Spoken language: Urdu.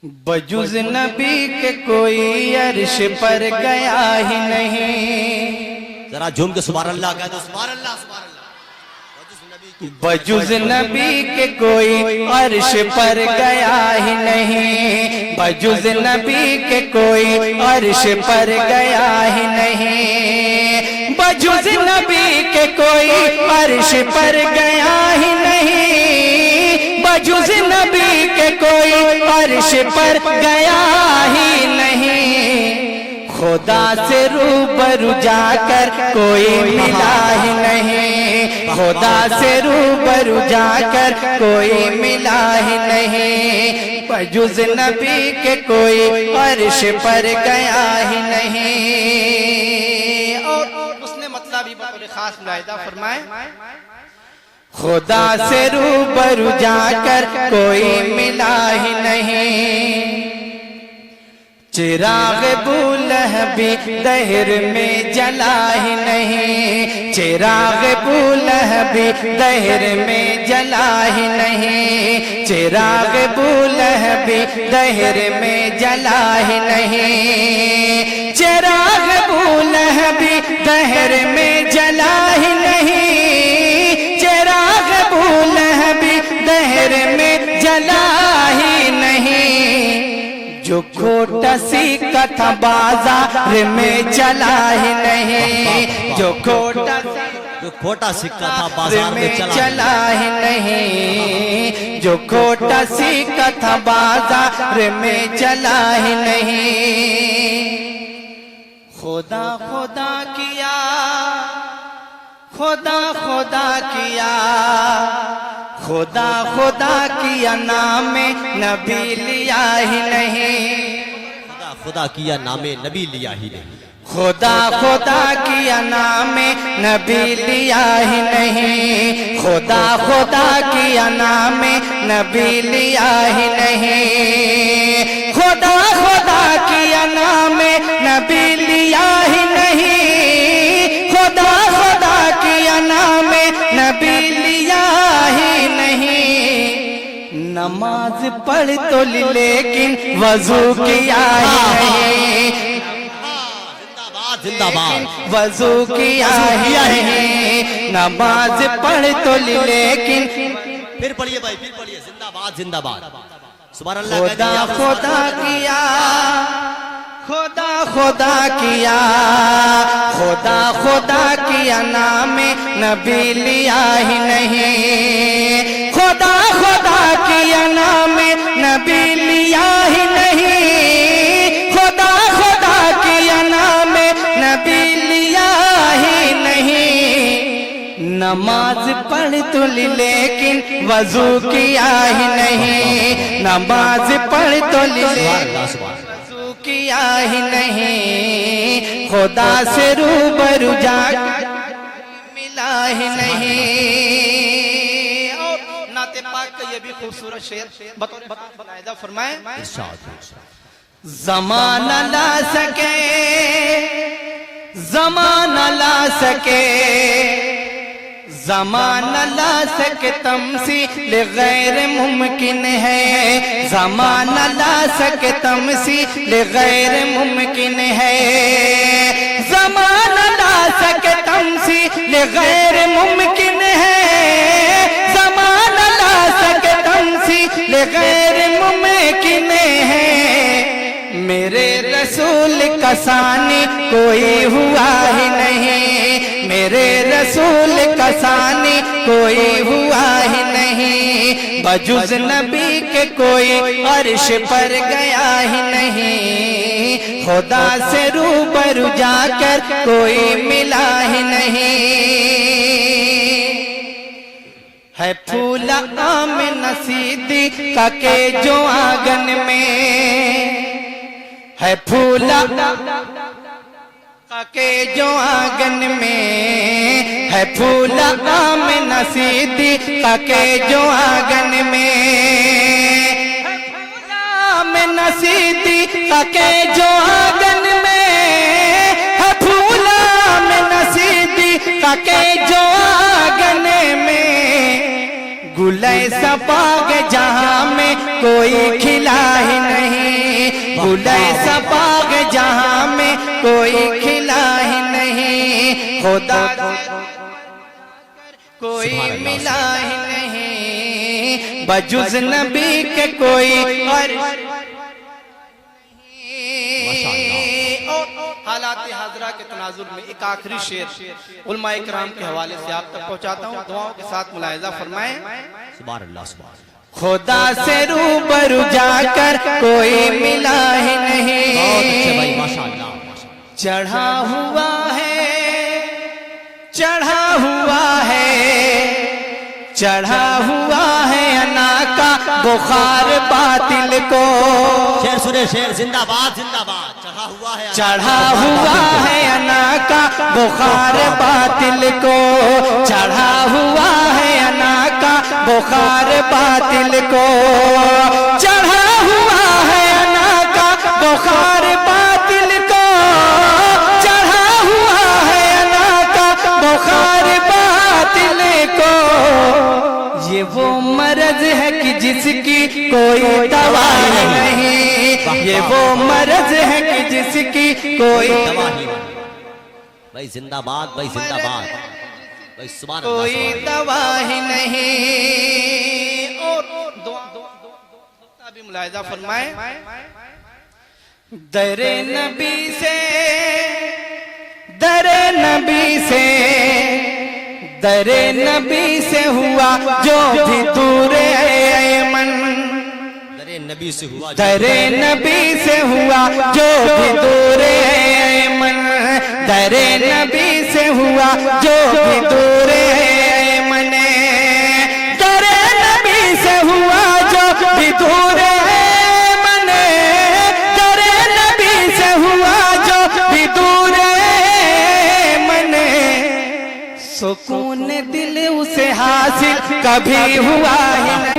بجز نبی کے کوئی عرش پر گیا ہی نہیں. ذرا جھوم کے سبحان اللہ کہہ دو. سبحان اللہ سبحان اللہ. بجز نبی کے کوئی عرش پر گیا ہی نہیں. بجز نبی کے کوئی عرش پر گیا ہی نہیں. بجز نبی کے کوئی عرش پر گیا ہی نہیں. بجز نبی کے کوئی عرش پر گیا ہی نہیں. خدا سے روبرو جا کر کوئی ملا ہی نہیں. خدا سے روبرو جا کر کوئی ملا ہی نہیں. بجز نبی کے کوئی عرش پر گیا ہی نہیں. اور اس نے مطلب بھی بطور خاص ملاحظہ فرمائے. خدا سے روبرو جا کر کوئی ملا ہی نہیں. چراغ بولہبی دہر میں جلا ہی نہیں. چراغ بولہبی دہر میں جلا ہی نہیں. چراغ بولہبی دہر میں جلا ہی نہیں. چراغ بولہبی دہر میں جلا ہی نہیں. چراغ بولہبی دہر میں جلا ہی نہیں. جو کھوٹا سکہ تھا بازار میں چلا ہی نہیں. جو کھوٹا سکہ تھا بازار میں چلا ہی نہیں. جو کھوٹا سکہ تھا بازار میں چلا ہی نہیں. خدا خدا کیا خدا خدا کیا خدا خدا کیا نام نبی لیا ہی نہیں. خدا خدا کیا نام نبی لیا ہی نہیں. خدا خدا کیا نام نبی لیا ہی نہیں. خدا خدا کیا نام نبی لیا ہی نہیں. خدا خدا کیا نام نبی لیا ہی نہیں. خدا خدا کیا نام نبی لیا ہی نہیں. نماز پڑھ تو لی لیکن وضو کیا ہی نہیں. زندہ باد. وضو کیا ہی نہیں. نماز پڑھ تو لی لیکن پھر پڑھیے بھائی پھر پڑھیے. زندہ باد زندہ باد. سبحان اللہ. خدا خدا کیا خدا خدا کیا خدا خدا کیا نام نبی لیا ہی نہیں. خدا خدا کیا نام نبی لیا ہی نہیں. خدا خدا کیا نام نبی لیا ہی نہیں. نماز پڑھ تو لی لیکن وضو کیا ہی نہیں. نماز پڑھ تو لی وضو کیا ہی نہیں. خدا سے روبرو جا کر ملا ہی نہیں. اور نعت پاک کا یہ بھی خوبصورت شعر بطور ملاحظہ فرمائیں. زمانہ لا سکے زمانہ لا سکے زمانہ لا سکے تمثیل غیر ممکن ہے. زمانہ لا سکے تمثیل غیر ممکن ہے. زمانہ لا سکے تمثیل غیر ممکن ہے. زمانہ لا سکے تمثیل غیر ممکن ہے. میرے رسول کا ثانی کوئی ہوا ہی نہیں. میرے رسول کا ثانی کوئی ہوا ہی نہیں. بجز نبی کے کوئی عرش پر گیا ہی نہیں. خدا سے روبرو جا کر کوئی ملا ہی نہیں. ہے پھولا آمنہ صدیقہ کے جو آنگن میں. ہے پھولا کے جو آنگن میں. ہے پھولا آمنہ صدیقہ کے جو آنگن میں. آمنہ صدیقہ کے جو آنگن میں. ہے پھولا آمنہ صدیقہ کے جو آنگن میں. گلے سا باغ جہاں میں کوئی کھلا ہی نہیں، گل ایسا باغ جہاں میں کوئی کھلا ہی نہیں، خدا کوئی ملا ہی نہیں، بجز نبی کے کوئی اور حالات حاضرہ کے تناظر میں ایک آخری شعر علماء اکرام کے حوالے سے آپ تک پہنچاتا ہوں، دعاؤں کے ساتھ ملاحظہ فرمائیں۔ سبحان اللہ سبحان اللہ۔ خدا سے روبرو جا کر کوئی ملا ہی نہیں، بہت اچھے بھائی، ماشاءاللہ ماشاءاللہ۔ چڑھا ہوا ہے، چڑھا ہوا ہے، چڑھا ہوا ہے انا کا بخار باطل کو، شعر سنے شعر، زندہ باد زندہ باد۔ چڑھا ہوا ہے، چڑھا ہوا ہے انا کا بخار باطل کو، چڑھا ہوا ہے انا کا بخار باطل کو، چڑھا ہوا ہے انا کا بخار باطل کو، چڑھا ہوا ہے انا کا بخار باطل کو، یہ وہ مرض ہے کہ جس کی کوئی دوا نہیں، یہ وہ مرض ہے کہ جس کی کوئی دوا ہی نہیں۔ بھائی زندہ باد، بھائی زندہ باد، بھائی سبحان اللہ کوئی سبحان اللہ۔ دوا ہی نہیں۔ اور دعا بھی ملاحظہ فرمائیں، در نبی سے، در نبی سے، در نبی سے ہوا جو بھی دور ایمن، در نبی سے ہوا جو در نبی سے ہوا جو بھی دور ایمن، در نبی سے ہوا جو بھی دور ایمن، در نبی سے ہوا جو بھی دور ایمن، در نبی سے ہوا جو بھی دور ایمن، سکون دل اسے حاصل کبھی ہوا ہی نہیں۔